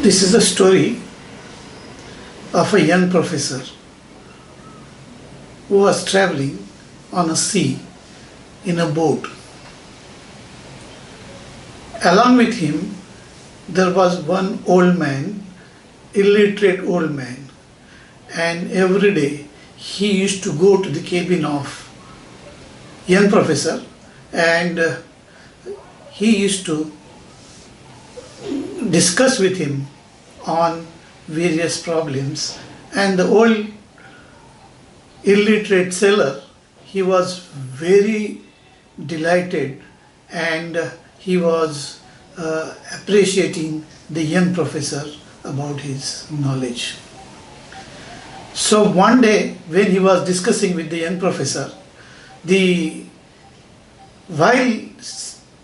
This is a story of a young professor who was traveling on a sea in a boat. Along with him, there was one old man, illiterate old man, and every day he used to go to the cabin of young professor and he used to discuss with him on various problems. And the old illiterate sailor, he was very delighted and he was appreciating the young professor about his knowledge. So one day when he was discussing with the young professor, while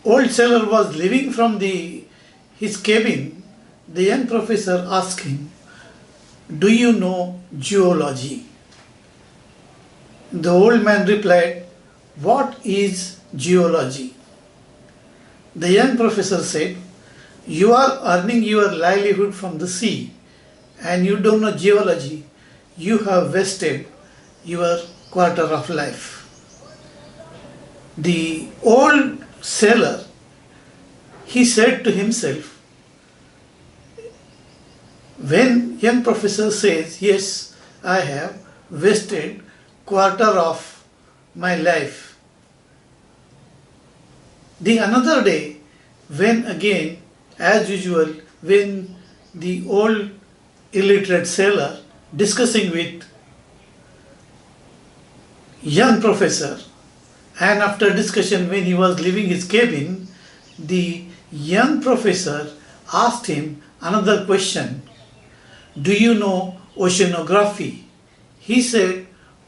old sailor was leaving from his cabin, the young professor asked him, "Do you know geology?" The old man replied, "What is geology?" The young professor said, "You are earning your livelihood from the sea and you don't know geology. You have wasted your quarter of life." The old sailor, he said to himself, when young professor says, "Yes, I have wasted quarter of my life." The another day, when again, as usual, when the old illiterate sailor discussing with young professor, and after discussion when he was leaving his cabin, the young professor asked him another question, "Do you know oceanography?" He said,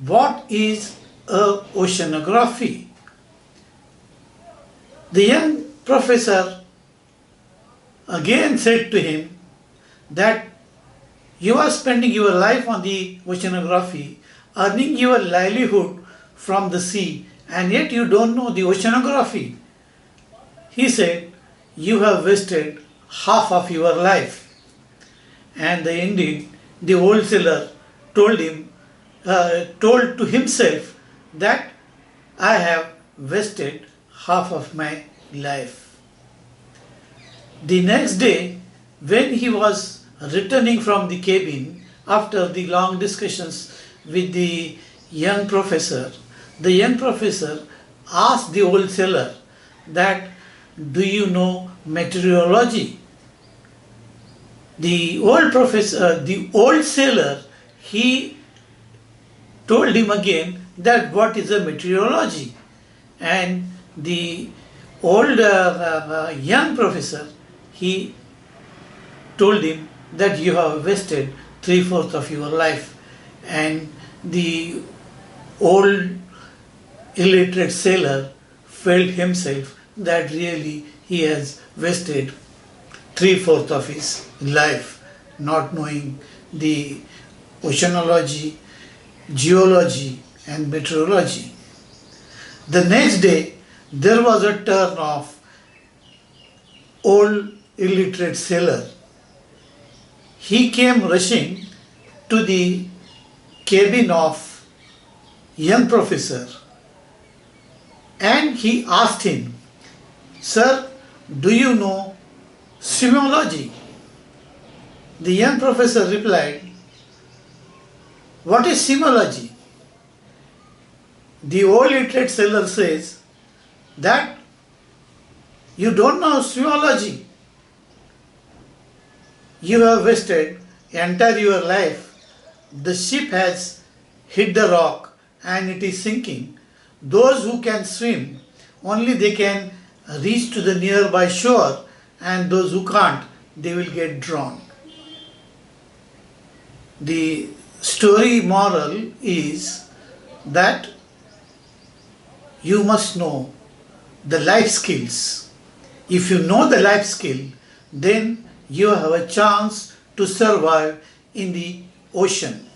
"What is oceanography?" The young professor again said to him that you are spending your life on the oceanography, earning your livelihood from the sea, and yet you don't know the oceanography. He said, "You have wasted half of your life." And indeed, the old sailor told to himself that I have wasted half of my life. The next day, when he was returning from the cabin after the long discussions with the young professor asked the old sailor that, "Do you know meteorology?" The old sailor, he told him again that what is a meteorology, and the old young professor, he told him that you have wasted 3/4 of your life, and the old illiterate sailor felt himself that really he has wasted 3/4 of his life, not knowing the oceanology, geology, and meteorology. The next day, there was a turn of old illiterate sailor. He came rushing to the cabin of young professor and he asked him, "Sir, do you know swimology?" The young professor replied, "What is swimology?" The old illiterate sailor says that you don't know swimology. You have wasted entire your life. The ship has hit the rock and it is sinking. Those who can swim, only they can reach to the nearby shore, and those who can't, they will get drowned. The story moral is that you must know the life skills. If you know the life skill, then you have a chance to survive in the ocean.